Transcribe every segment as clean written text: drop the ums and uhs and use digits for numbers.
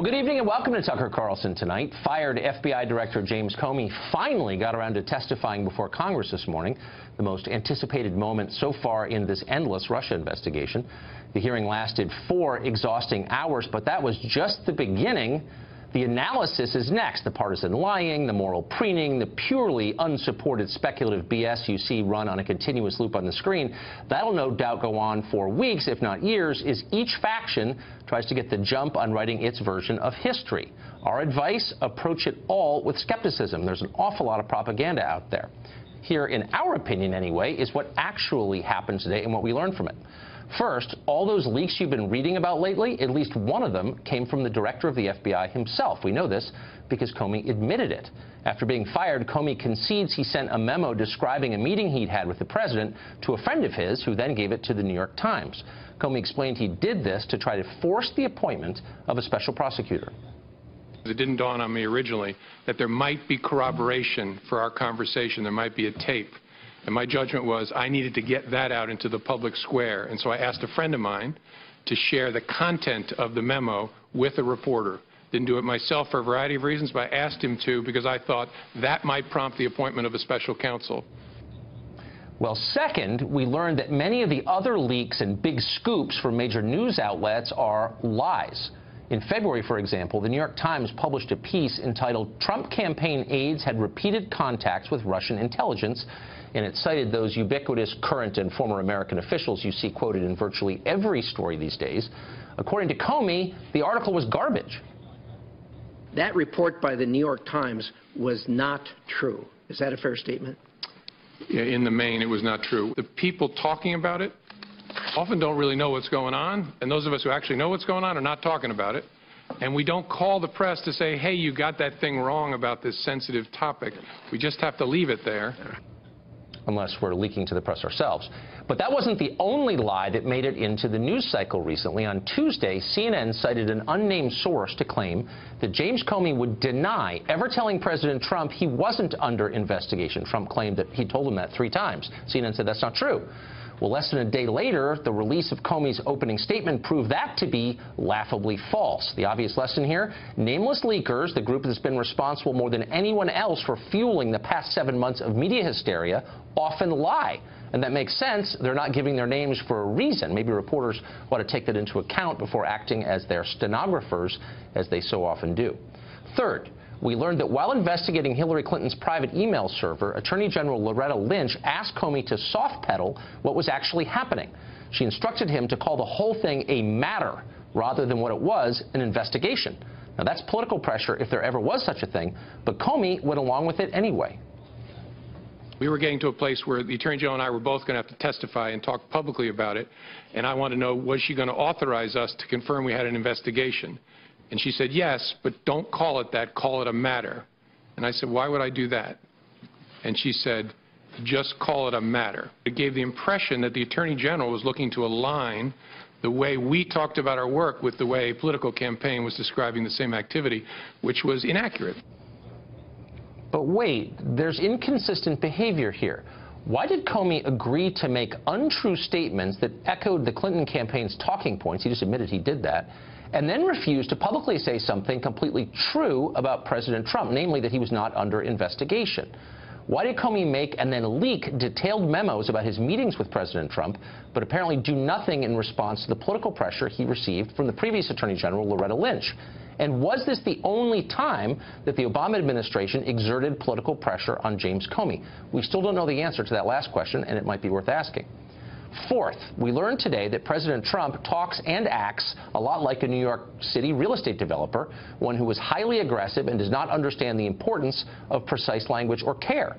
Well, good evening and welcome to Tucker Carlson Tonight. Fired FBI Director James Comey finally got around to testifying before Congress this morning, the most anticipated moment so far in this endless Russia investigation. The hearing lasted 4 exhausting hours, but that was just the beginning. The analysis is next. The partisan lying, the moral preening, the purely unsupported speculative BS you see run on a continuous loop on the screen. That'll no doubt go on for weeks, if not years, as each faction tries to get the jump on writing its version of history. Our advice, approach it all with skepticism. There's an awful lot of propaganda out there. Here, in our opinion anyway, is what actually happened today and what we learned from it. First, all those leaks you've been reading about lately, at least one of them came from the director of the FBI himself. We know this because Comey admitted it. After being fired, Comey concedes he sent a memo describing a meeting he'd had with the president to a friend of his, who then gave it to the New York Times. Comey explained he did this to try to force the appointment of a special prosecutor. It didn't dawn on me originally that there might be corroboration for our conversation. There might be a tape. And my judgment was I needed to get that out into the public square. And so I asked a friend of mine to share the content of the memo with a reporter. Didn't do it myself for a variety of reasons, but I asked him to because I thought that might prompt the appointment of a special counsel. Well, second, we learned that many of the other leaks and big scoops from major news outlets are lies. In February, for example, the New York Times published a piece entitled "Trump Campaign Aides Had Repeated Contacts with Russian Intelligence," and it cited those ubiquitous current and former American officials you see quoted in virtually every story these days. According to Comey, the article was garbage. That report by the New York Times was not true. Is that a fair statement? Yeah, in the main, it was not true. The people talking about it often don't really know what's going on, and those of us who actually know what's going on are not talking about it. And we don't call the press to say, hey, you got that thing wrong about this sensitive topic. We just have to leave it there. Unless we're leaking to the press ourselves. But that wasn't the only lie that made it into the news cycle recently. On Tuesday, CNN cited an unnamed source to claim that James Comey would deny ever telling President Trump he wasn't under investigation. Trump claimed that he told him that 3 times. CNN said that's not true. Well, less than a day later, the release of Comey's opening statement proved that to be laughably false. The obvious lesson here, nameless leakers, the group that's been responsible more than anyone else for fueling the past 7 months of media hysteria, often lie. And that makes sense. They're not giving their names for a reason. Maybe reporters ought to take that into account before acting as their stenographers, as they so often do. Third, we learned that while investigating Hillary Clinton's private email server, Attorney General Loretta Lynch asked Comey to soft-pedal what was actually happening. She instructed him to call the whole thing a matter rather than what it was, an investigation. Now, that's political pressure if there ever was such a thing, but Comey went along with it anyway. We were getting to a place where the Attorney General and I were both going to have to testify and talk publicly about it, and I wanted to know, was she going to authorize us to confirm we had an investigation? And she said, yes, but don't call it that, call it a matter. And I said, why would I do that? And she said, just call it a matter. It gave the impression that the Attorney General was looking to align the way we talked about our work with the way a political campaign was describing the same activity, which was inaccurate. But wait, there's inconsistent behavior here. Why did Comey agree to make untrue statements that echoed the Clinton campaign's talking points? He just admitted he did that. And then refused to publicly say something completely true about President Trump, namely that he was not under investigation. Why did Comey make and then leak detailed memos about his meetings with President Trump, but apparently do nothing in response to the political pressure he received from the previous Attorney General, Loretta Lynch? And was this the only time that the Obama administration exerted political pressure on James Comey? We still don't know the answer to that last question, and it might be worth asking. Fourth, we learned today that President Trump talks and acts a lot like a New York City real estate developer, one who is highly aggressive and does not understand the importance of precise language or care.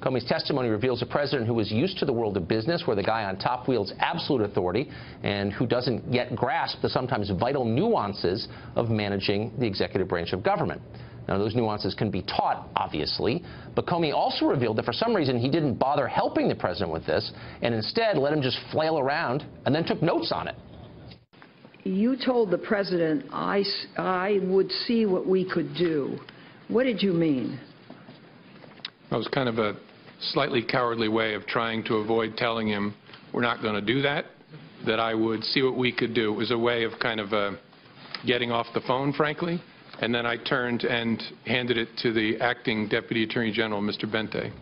Comey's testimony reveals a president who is used to the world of business, where the guy on top wields absolute authority and who doesn't yet grasp the sometimes vital nuances of managing the executive branch of government. Now, those nuances can be taught, obviously, but Comey also revealed that for some reason he didn't bother helping the president with this and instead let him just flail around and then took notes on it. You told the president, I would see what we could do. What did you mean? That was kind of a slightly cowardly way of trying to avoid telling him we're not going to do that, that I would see what we could do. It was a way of kind of getting off the phone, frankly, and then I turned and handed it to the acting Deputy Attorney General, Mr. Bente.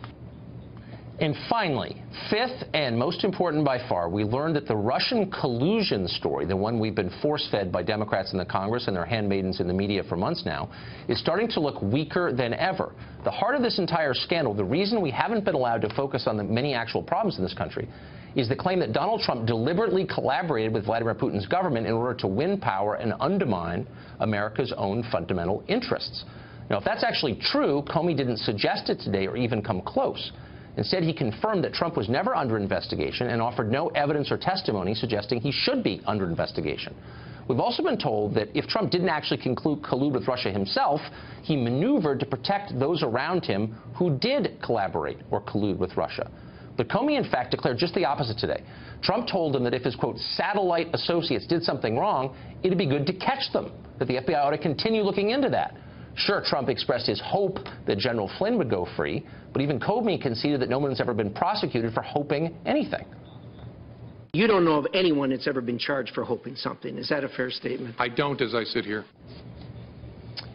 And finally, fifth and most important by far, we learned that the Russian collusion story, the one we've been force-fed by Democrats in the Congress and their handmaidens in the media for months now, is starting to look weaker than ever. The heart of this entire scandal, the reason we haven't been allowed to focus on the many actual problems in this country, is the claim that Donald Trump deliberately collaborated with Vladimir Putin's government in order to win power and undermine America's own fundamental interests. Now, if that's actually true, Comey didn't suggest it today or even come close. Instead, he confirmed that Trump was never under investigation and offered no evidence or testimony suggesting he should be under investigation. We've also been told that if Trump didn't actually collude with Russia himself, he maneuvered to protect those around him who did collaborate or collude with Russia. But Comey, in fact, declared just the opposite today. Trump told him that if his, quote, satellite associates did something wrong, it'd be good to catch them, that the FBI ought to continue looking into that. Sure, Trump expressed his hope that General Flynn would go free, but even Comey conceded that no one's ever been prosecuted for hoping anything. You don't know of anyone that's ever been charged for hoping something. Is that a fair statement? I don't, as I sit here.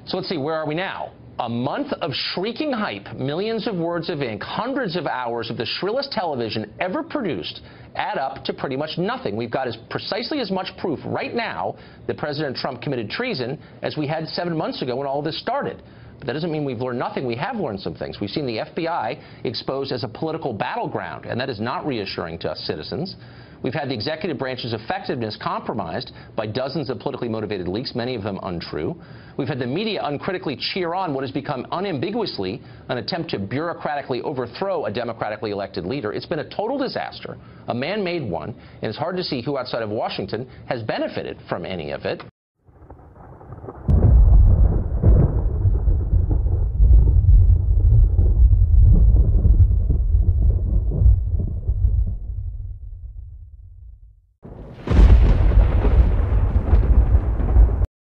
So let's see, where are we now? A month of shrieking hype, millions of words of ink, hundreds of hours of the shrillest television ever produced add up to pretty much nothing. We've got precisely as much proof right now that President Trump committed treason as we had 7 months ago when all this started. But that doesn't mean we've learned nothing. We have learned some things. We've seen the FBI exposed as a political battleground, and that is not reassuring to us citizens. We've had the executive branch's effectiveness compromised by dozens of politically motivated leaks, many of them untrue. We've had the media uncritically cheer on what has become unambiguously an attempt to bureaucratically overthrow a democratically elected leader. It's been a total disaster, a man-made one, and it's hard to see who outside of Washington has benefited from any of it.